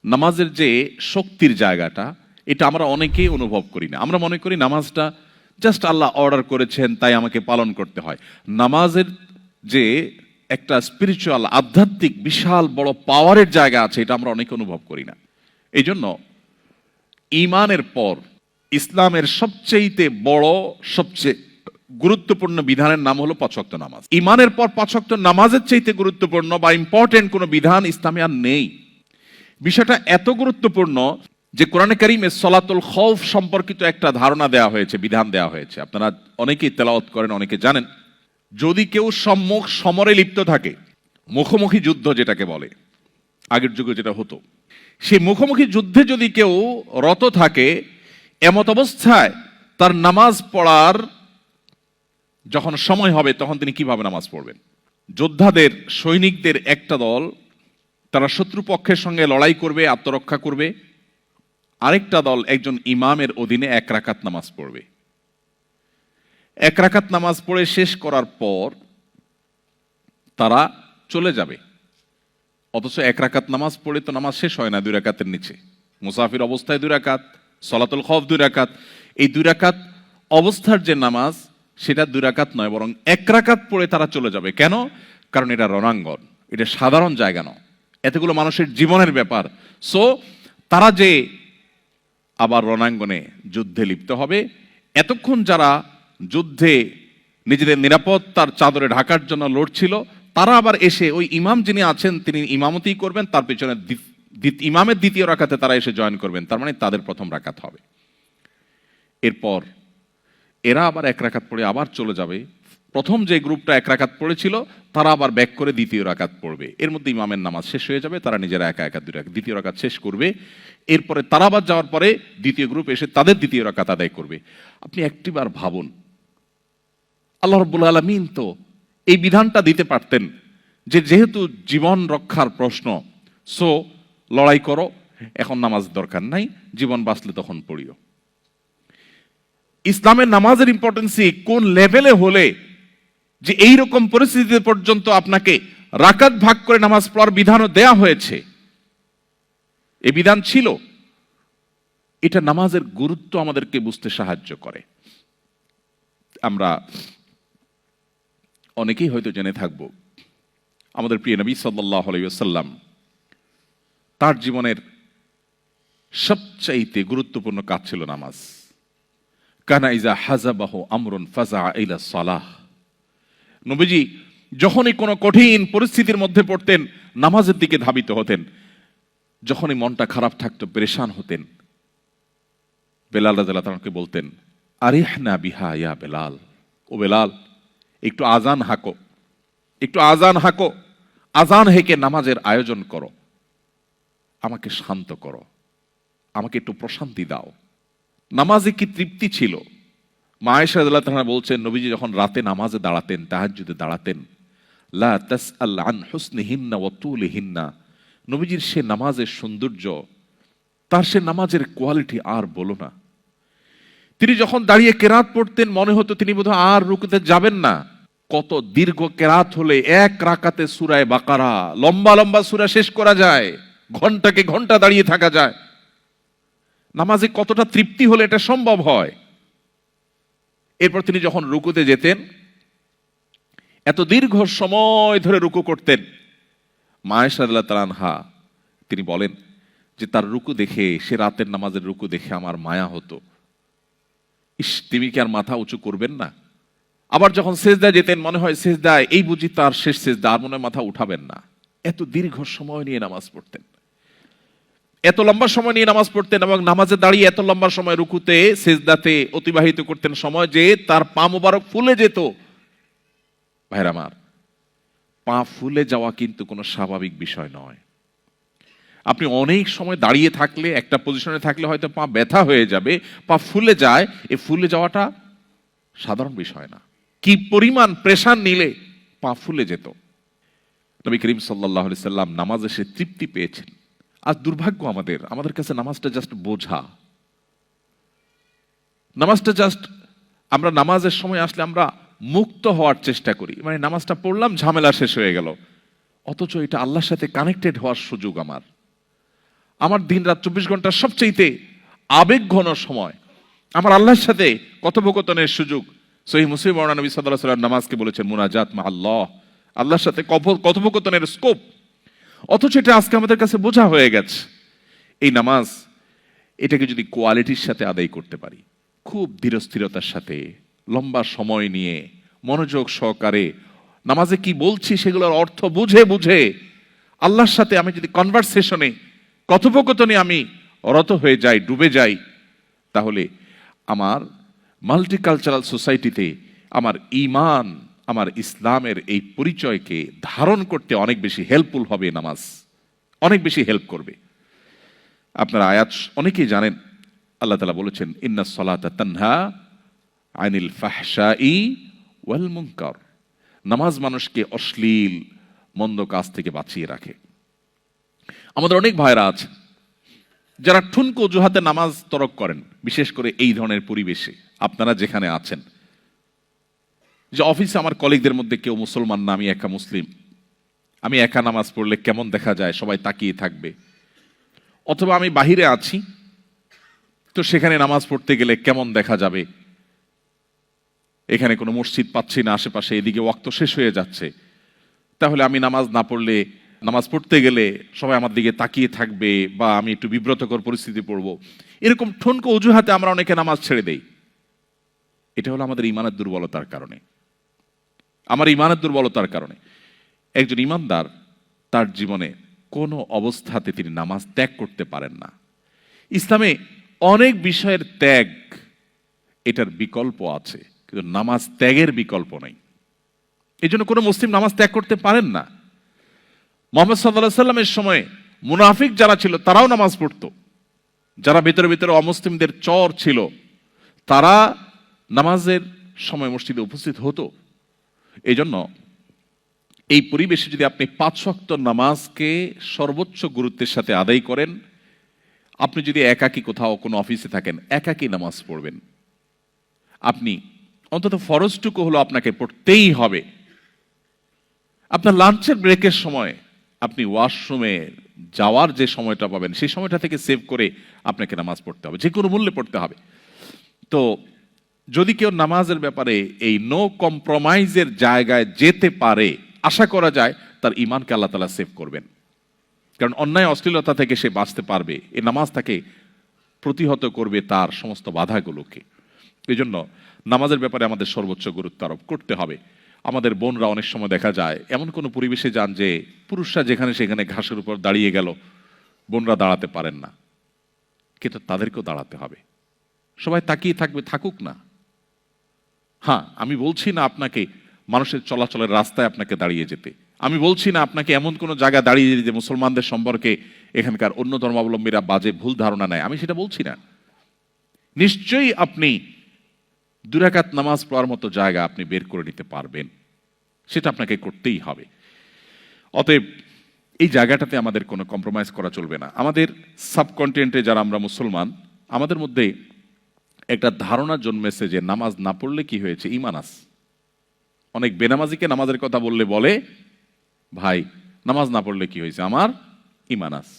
নামাজের যে শক্তির জায়গাটা, এটা আমরা অনেকেই অনুভব করি না। আমরা মনে করি নামাজটা জাস্ট আল্লাহ অর্ডার করেছেন তাই আমাকে পালন করতে হয়। নামাজের যে একটা স্পিরিচুয়াল, আধ্যাত্মিক বিশাল বড় পাওয়ারের জায়গা আছে, এটা আমরা অনেকে অনুভব করি না। এই জন্য ঈমানের পর ইসলামের সবচেয়ে বড়, সবচেয়ে গুরুত্বপূর্ণ বিধানের নাম হলো 5 ওয়াক্ত নামাজ। ঈমানের পর 5 ওয়াক্ত নামাজের চাইতে গুরুত্বপূর্ণ বা ইম্পর্টেন্ট কোনো বিধান ইসলামে আর নেই। বিষয়টা এত গুরুত্বপূর্ণ যে কোরআনে কারিমে সলাতুল খৌফ সম্পর্কিত একটা ধারণা দেওয়া হয়েছে, বিধান দেওয়া হয়েছে। আপনারা অনেকেই তেলাওয়াত করেন, অনেকে জানেন। যদি কেউ সম্মুখ সমরে লিপ্ত থাকে, মুখোমুখি যুদ্ধ যেটাকে বলে, আগের যুগে যেটা হতো, সেই মুখোমুখি যুদ্ধে যদি কেউ রত থাকে, এমত অবস্থায় তার নামাজ পড়ার যখন সময় হবে তখন তিনি কিভাবে নামাজ পড়বেন? যোদ্ধাদের, সৈনিকদের একটা দল তারা শত্রুপক্ষের সঙ্গে লড়াই করবে, আত্মরক্ষা করবে। আরেকটা দল একজন ইমামের অধীনে 1 রাকাত নামাজ পড়বে। 1 রাকাত নামাজ পড়ে শেষ করার পর তারা চলে যাবে। অথচ 1 রাকাত নামাজ পড়ে তো নামাজ শেষ হয় না 2 রাকাতের নিচে। মুসাফির অবস্থায় 2 রাকাত, সলাতুল খৌফ 2 রাকাত। এই 2 রাকাত অবস্থার যে নামাজ, সেটা 2 রাকাত নয়, বরং 1 রাকাত পড়ে তারা চলে যাবে। কেন? কারণ এটা রণাঙ্গন, এটা সাধারণ জায়গা নয়, এতগুলো মানুষের জীবনের ব্যাপার। সো তারা যে আবার রণাঙ্গনে যুদ্ধে লিপ্ত হবে, এতক্ষণ যারা যুদ্ধে নিজেদের নিরাপত্তার চাদরে ঢাকার জন্য লড়ছিল, তারা আবার এসে ওই ইমাম যিনি আছেন তিনি ইমামতি করবেন, তার পেছনে ইমামের 2য় রাকাতে তারা এসে জয়েন করবেন। তার মানে তাদের 1ম রাকাত হবে। এরপর এরা আবার 1 রাকাত পড়ে আবার চলে যাবে। প্রথম যে গ্রুপটা 1 রাকাত পড়েছিল তারা আবার ব্যাক করে 2য় রাকাত পড়বে। এর মধ্যে ইমামের নামাজ শেষ হয়ে যাবে, তারা নিজেরা একা একা 2য় রাকাত শেষ করবে। এরপরে তারা আবার যাওয়ার পরে 2য় গ্রুপ এসে তাদের 2য় রাকাত আদায় করবে। আপনি একটিবার ভাবুন, আল্লাহ রাব্বুল আলামিন তো এই বিধানটা দিতে পারতেন যে যেহেতু জীবন রক্ষার প্রশ্ন, সো লড়াই করো, এখন নামাজ দরকার নাই, জীবন বাঁচলে তখন পড়িও। ইসলামের নামাজের ইম্পর্টেন্সি কোন লেভেলে হলে যে এইরকম পরিস্থিতিতে পর্যন্ত আপনাকে রাকাত ভাগ করে নামাজ পড়ার বিধানও দেয়া হয়েছে। এই বিধান ছিল। এটা নামাজের গুরুত্ব আমাদেরকে বুঝতে সাহায্য করে। আমরা অনেকেই হয়তো জেনে থাকব, আমাদের প্রিয় নবী সাল্লাল্লাহু আলাইহি ওয়াসাল্লাম তার জীবনের সবচাইতে গুরুত্বপূর্ণ কাজ ছিল নামাজ। কানা ইজা হাজাবাহু আমরুন ফাজা ইলা সালাহ। নবীজি যখনই কোনো কঠিন পরিস্থিতির মধ্যে পড়তেন, নামাজের দিকে ধাবিত হতেন। যখনই মনটা খারাপ থাকতো, পেরেশান হতেন, বেলাল রাদিয়াল্লাহু তাআলাকে বলতেন, আরিহনা বিহা ইয়া বেলাল, ও বেলাল একটু আজান হাঁকো, একটু আজান হাঁকো, আজান হেঁকে নামাজের আয়োজন করো, আমাকে শান্ত করো, আমাকে একটু প্রশান্তি দাও। নামাজে কি তৃপ্তি ছিল! মা আয়েশা রাদিয়াল্লাহু তাআলা বলছেন, নবীজি যখন রাতে নামাজে দাঁড়াতেন, তাহাজ্জুদে দাঁড়াতেন, লা তাসআল আন হুসনিহিন্না ওয়া তুলিহিন্না, নবীজির সে নামাজের সৌন্দর্য, তার সে নামাজের কোয়ালিটি আর বলো না। তিনি যখন দাঁড়িয়ে কেরাত পড়তেন, মনে হতো তিনি বোধহয় আর রুকুতে যাবেন না। কত দীর্ঘ কেরাত হলে 1 রাকাতে সূরা বাকারা, লম্বা লম্বা সূরা শেষ করা যায়, ঘন্টাকে ঘন্টা দাঁড়িয়ে থাকা যায়। নামাজে কতটা তৃপ্তি হলে এটা সম্ভব হয়! এরপর তিনি যখন রুকুতে যেতেন, এত দীর্ঘ সময় ধরে রুকু করতেন। মা আয়েশা রাদিয়াল্লাহু তাআলা আনহা তিনি বলেন যে তার রুকু দেখে, সে রাতের নামাজের রুকু দেখে আমার মায়া হতো। ইস, তিনি কি আর মাথা উঁচু করবেন না? আবার যখন সেজদায় যেতেন, মনে হয় সেজদায় এই বুঝি তার শেষ সেজদা, আর মনে হয় মাথা উঠাবেন না। এত দীর্ঘ সময় নিয়ে নামাজ পড়তেন, এত লম্বা সময় নিয়ে নামাজ পড়তেন, এবং নামাজে দাঁড়িয়ে এত লম্বা সময় রুকুতে সেজদাতে অতিবাহিত করতেন সময় যে তার পা মোবারক ফুলে যেত। ভাইরা আমার, পা ফুলে যাওয়া কিন্তু কোনো স্বাভাবিক বিষয় নয়। আপনি অনেক সময় দাঁড়িয়ে থাকলে, একটা পজিশনে থাকলে হয়তো পা ব্যথা হয়ে যাবে, পা ফুলে যায়। এই ফুলে যাওয়াটা সাধারণ বিষয় না। কি পরিমাণ প্রেশার নিলে পা ফুলে যেত! নবী করিম সাল্লাল্লাহু আলাইহি সাল্লাম নামাজে সে তৃপ্তি পেয়েছেন। আজ দুর্ভাগ্য আমাদের কাছে নামাজটা জাস্ট বোঝা। নামাজটা জাস্ট, আমরা নামাজের সময় আসলে আমরা মুক্ত হওয়ার চেষ্টা করি, মানে নামাজটা পড়লাম, ঝামেলা শেষ হয়ে গেল। অথচ এটা আল্লাহর সাথে কানেক্টেড হওয়ার সুযোগ আমার। আমার দিন রাত 24 ঘন্টার সবচেয়ে আবেগ ঘন সময়, আমার আল্লাহর সাথে কথোপকথনের সুযোগ। সহিহ মুসলিম বর্ণনা, নবী সাল্লাল্লাহু আলাইহি ওয়াসাল্লাম নামাজকে বলেছেন মুনাজাত মা আল্লাহ, আল্লাহর সাথে কথোপকথনের স্কোপ। অথচ এটা আজকে আমাদের কাছে বোঝা হয়ে গেছে। এই নামাজ, এটাকে যদি কোয়ালিটির সাথে আদায় করতে পারি, খুব ধীরস্থিরতার সাথে, লম্বা সময় নিয়ে, মনোযোগ সহকারে নামাজে কি বলছি সেগুলোর অর্থ বুঝে বুঝে আল্লাহর সাথে আমি যদি কনভারসেশনে, কথোপকথনে আমি রত হয়ে যাই, ডুবে যাই, তাহলে আমার মাল্টিকালচারাল সোসাইটিতে আমার ঈমান, আমার ইসলামের এই পরিচয়কে ধারণ করতে অনেক বেশি হেল্পফুল হবে। নামাজ অনেক বেশি হেল্প করবে। আপনারা আয়াত অনেকেই জানেন, আল্লাহ তাআলা বলেছেন ইন্নাস সালাতা তানহা আনিল ফাহশাই ওয়াল মুনকার। নামাজ মানুষকে অশ্লীল মন্দ কাজ থেকে বাঁচিয়ে রাখে। আমাদের অনেক ভাইরা আছে যারা ঠুনকো অজুহাতে নামাজ তরক করেন, বিশেষ করে এই ধরনের পরিবেশে আপনারা যেখানে আছেন, যে অফিসে আমার কলিগদের মধ্যে কেউ মুসলমান না, আমি একা মুসলিম, আমি একা নামাজ পড়লে কেমন দেখা যায়, সবাই তাকিয়ে থাকবে। অথবা আমি বাহিরে আছি, তো সেখানে নামাজ পড়তে গেলে কেমন দেখা যাবে, এখানে কোনো মসজিদ পাচ্ছি না আশেপাশে, এদিকে ওয়াক্ত শেষ হয়ে যাচ্ছে, তাহলে আমি নামাজ না পড়লে, নামাজ পড়তে গেলে সবাই আমার দিকে তাকিয়ে থাকবে, বা আমি একটু বিব্রতকর পরিস্থিতি পড়ব। এরকম ঠুনকো অজুহাতে আমরা অনেকে নামাজ ছেড়ে দেই। এটা হলো আমাদের ইমানের দুর্বলতার কারণে, আমার ইমানের দুর্বলতার কারণে। একজন ইমানদার তার জীবনে কোনো অবস্থাতে তিনি নামাজ ত্যাগ করতে পারেন না। ইসলামে অনেক বিষয়ের ত্যাগ, এটার বিকল্প আছে, কিন্তু নামাজ ত্যাগের বিকল্প নেই। এই জন্য কোনো মুসলিম নামাজ ত্যাগ করতে পারেন না। মুহাম্মদ সাল্লাল্লাহু আলাইহি সাল্লামের সময় মুনাফিক যারা ছিল তারাও নামাজ পড়তো, যারা ভিতরে ভিতরে অমুসলিমদের চর ছিল তারা নামাজের সময় মসজিদে উপস্থিত হতো। এই জন্য এই পরিবেশে যদি আপনি 5 ওয়াক্ত নামাজকে সর্বোচ্চ গুরুত্বের সাথে আদায় করেন, আপনি যদি একাকী কোথাও কোনো অফিসে থাকেন, একাকী নামাজ পড়বেন, আপনি অন্তত ফরজটুকু হলো আপনাকে পড়তেই হবে। আপনার লাঞ্চের ব্রেকের সময় আপনি ওয়াশরুমে যাওয়ার যে সময়টা পাবেন, সেই সময়টা থেকে সেভ করে আপনাকে নামাজ পড়তে হবে, যে কোনো মূল্যে পড়তে হবে। তো যদি কেউ নামাজের ব্যাপারে এই নো কম্প্রোমাইজের জায়গায় যেতে পারে, আশা করা যায় তার ঈমানকে আল্লাহ তাআলা সেভ করবেন। কারণ অন্যায় অশ্লীলতা থেকে সে বাঁচতে পারবে, এই নামাজ তাকে প্রতিহত করবে তার সমস্ত বাধাগুলোকে। এই জন্য নামাজের ব্যাপারে আমাদের সর্বোচ্চ গুরুত্ব আরোপ করতে হবে। আমাদের বোনরা অনেক সময় দেখা যায় এমন কোনো পরিবেশে যান যে পুরুষরা যেখানে সেখানে ঘাসের উপর দাঁড়িয়ে গেল, বোনরা দাঁড়াতে পারেন না, কিন্তু তাদেরকেও দাঁড়াতে হবে। সবাই তাকিয়ে থাকবে, থাকুক না। হ্যাঁ, আমি বলছি না আপনাকে মানুষের চলাচলের রাস্তায় আপনাকে দাঁড়িয়ে যেতে, আমি বলছি না আপনাকে এমন কোনো জায়গায় দাঁড়িয়ে যেতে মুসলমানদের সম্পর্কে এখানকার অন্য ধর্মাবলম্বীরা বাজে ভুল ধারণা নেয়, আমি সেটা বলছি না। নিশ্চয়ই আপনি 2 রাকাত নামাজ পড়ার মতো জায়গা আপনি বের করে নিতে পারবেন, সেটা আপনাকে করতেই হবে। অতএব এই জায়গাটাতে আমাদের কোনো কম্প্রোমাইজ করা চলবে না। আমাদের সাবকন্টিনেন্টে যারা আমরা মুসলমান, আমাদের মধ্যে একটা ধারণা জন্মেছে যে নামাজ না পড়লে কি হয়েছে, ঈমান আছে। অনেক বেনামাজিকে নামাজের কথা বললে বলে, ভাই নামাজ না পড়লে কি হয়েছে, আমার ঈমান আছে।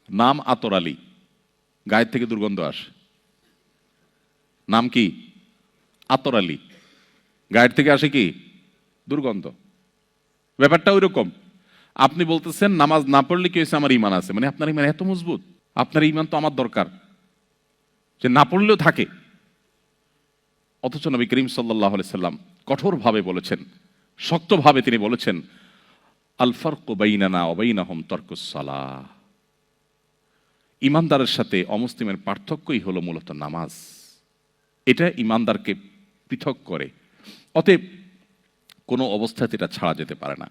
নাম আতর আলী, গায়ের থেকে দুর্গন্ধ আসে। নাম কি? আতর আলী, গায়ের থেকে আসে কি? দুর্গন্ধ। ব্যাপারটা ওই রকম। আপনি বলতেছেন নামাজ না পড়লে কি হয়েছে, আমার ঈমান আছে, মানে আপনার ঈমান এত মজবুত? আপনার ঈমান তো আমার দরকার, যে না পড়লেও থাকে। অথচ নবী করিম সাল্লাল্লাহু আলাইহি সাল্লাম কঠোরভাবে বলেছেন, শক্তভাবে তিনি বলেছেন, আল ফারকু বাইনানা ওয়া বাইনাহুম তারকুস সালাহ। ঈমানদারের সাথে অমুসলিমের পার্থক্যই হলো মূলত নামাজ। এটা ঈমানদারকে পৃথক করে। অতএব কোনো অবস্থাতে এটা ছাড়া যেতে পারে না।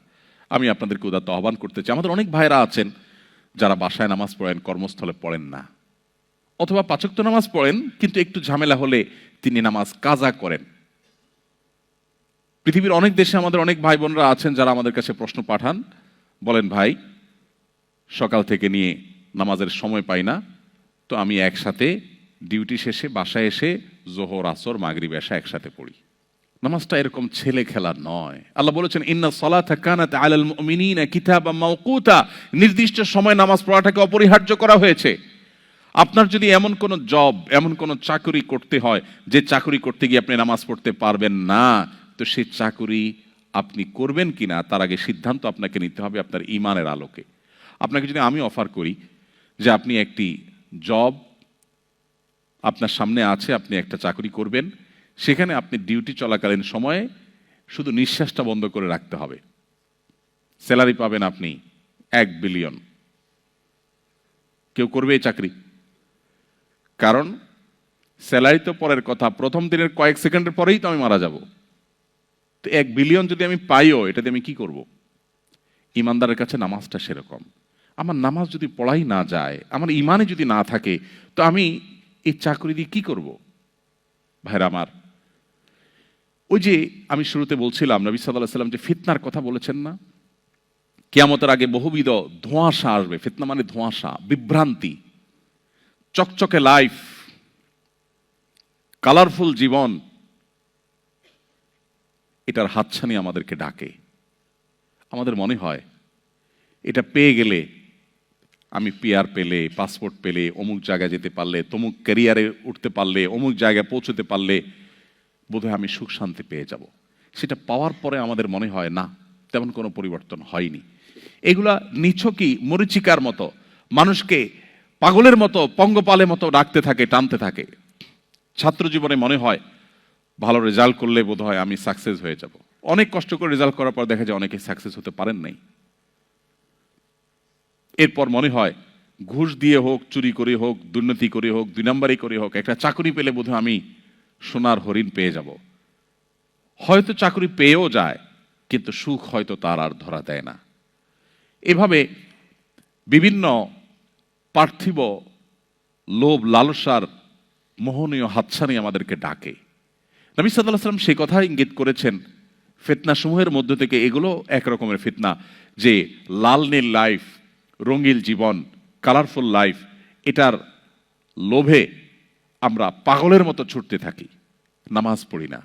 আমি আপনাদেরকে উদাত্ত আহ্বান করতে চাই, আমাদের অনেক ভাইরা আছেন যারা বাসায় নামাজ পড়েন, কর্মস্থলে পড়েন না, অথবা 5 ওয়াক্ত নামাজ পড়েন কিন্তু একটু ঝামেলা হলে তিনি নামাজ কাজা করেন। পৃথিবীর অনেক দেশে আমাদের অনেক ভাই বোনরা আছেন যারা আমাদের কাছে প্রশ্ন পাঠান, বলেন ভাই সকাল থেকে নিয়ে নামাজের সময় পাই না, তো আমি একসাথে ডিউটি শেষে বাসায় এসে জোহর আসর মাগরিব এশা একসাথে পড়ি। নামাজটা এরকম ছেলে খেলা নয়। আল্লাহ বলেছেন ইন্না সালাতা কানাত আলাল মুমিনিনা কিতাবাম মাওকুতা, নির্দিষ্ট সময় নামাজ পড়াটাকে অপরিহার্য করা হয়েছে। আপনার যদি এমন কোন জব, এমন কোন চাকরি করতে হয় যে চাকরি করতে গিয়ে আপনি নামাজ পড়তে পারবেন না, তো সেই চাকরি আপনি করবেন কিনা তার আগে সিদ্ধান্ত আপনাকে নিতে হবে আপনার ঈমানের আলোকে। আপনাকে যদি আমি অফার করি যে আপনি একটি জব আপনার সামনে আছে, আপনি একটা চাকরি করবেন, সেখানে আপনি ডিউটি চলাকালীন সময়ে শুধু নিঃশ্বাসটা বন্ধ করে রাখতে হবে, স্যালারি পাবেন আপনি 1 বিলিয়ন, কেউ করবে এই চাকরি? কারণ স্যালারি তো পরের কথা, প্রথম দিনের কয়েক সেকেন্ডের পরেই তো আমি মারা যাব। তো 1 বিলিয়ন যদি আমি পাইও, এটাতে আমি কি করব? ইমানদারের কাছে নামাজটা সেরকম। আমার নামাজ যদি পড়াই না যায়, আমার ইমানে যদি না থাকে, তো আমি এই চাকরি দিয়ে কি করব? ভাইরা আমার, ওই যে আমি শুরুতে বলছিলাম নবী সাল্লাল্লাহু আলাইহি ওয়াসাল্লাম যে ফিতনার কথা বলেছেন না, কিয়ামতের আগে বহুবিধ ধোঁয়াশা আসবে। ফিতনা মানে ধোঁয়াশা, বিভ্রান্তি, চকচকে লাইফ, কালারফুল জীবন, এটার হাতছানি আমাদেরকে ডাকে। আমাদের মনে হয় এটা পেয়ে গেলে, আমি পিআর পেলে, পাসপোর্ট পেলে, অমুক জায়গায় যেতে পারলে, তমুক ক্যারিয়ারে উঠতে পারলে, অমুক জায়গায় পৌঁছতে পারলে বোধহয় আমি সুখ শান্তি পেয়ে যাব। সেটা পাওয়ার পরে আমাদের মনে হয় না, তেমন কোনো পরিবর্তন হয়নি। এগুলা নিছকই মরিচিকার মতো, মানুষকে পাগলের মতো, পঙ্গপালের মতো ডাকতে থাকে, টানতে থাকে। ছাত্র জীবনে মনে হয় ভালো রেজাল্ট করলে বোধহয় আমি সাকসেস হয়ে যাব। অনেক কষ্ট করে রেজাল্ট করার পর দেখা যায় অনেকে সাকসেস হতে পারেন নাই। এরপর মনে হয় ঘুষ দিয়ে হোক, চুরি করে হোক, দুর্নীতি করে হোক, 2 নম্বরই করে হোক, একটা চাকরি পেলে বোধহয় আমি সোনার হরিণ পেয়ে যাব। হয়তো চাকরি পেয়েও যায়, কিন্তু সুখ হয়তো তার আর ধরা দেয় না। এভাবে বিভিন্ন পার্থিব লোভ লালসার মোহনীয় হাতছানি আমাদেরকে ডাকে। নবী সাল্লাল্লাহু আলাইহি ওয়াসাল্লাম সেই কথা ইঙ্গিত করেছেন, ফিতনা সমূহের মধ্য থেকে এগুলো এক রকমের ফিতনা, যে লাল নীল লাইফ, রঙিল জীবন, কালারফুল লাইফ, এটার লোভে আমরা পাগলের মতো ছুটতে থাকি, নামাজ পড়ি না,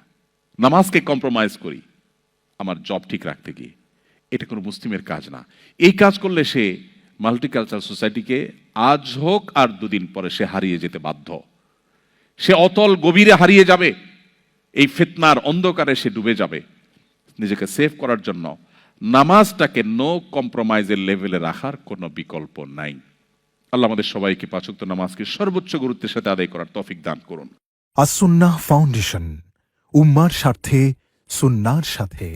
নামাজকে কম্প্রোমাইজ করি আমার জব ঠিক রাখতে গিয়ে। এটা কোনো মুসলিমের কাজ না। এই কাজ করলে সে মাল্টিকালচারাল সোসাইটিকে আজ হোক আর 2 দিন পরে সে হারিয়ে যেতে বাধ্য। সে অতল গভীরে হারিয়ে যাবে, এই ফিতনার অন্ধকারে সে ডুবে যাবে। নিজেকে সেভ করার জন্য নামাজটাকে নো কম্প্রোমাইজের লেভেলে রাখার কোনো বিকল্প নাই। আল্লাহ আমাদের সবাইকে 5 ওয়াক্ত নামাজকে সর্বোচ্চ গুরুত্বের সাথে আদায় করার তৌফিক দান করুন। আস-সুন্নাহ ফাউন্ডেশন, উম্মার স্বার্থে সুন্নাহর সাথে।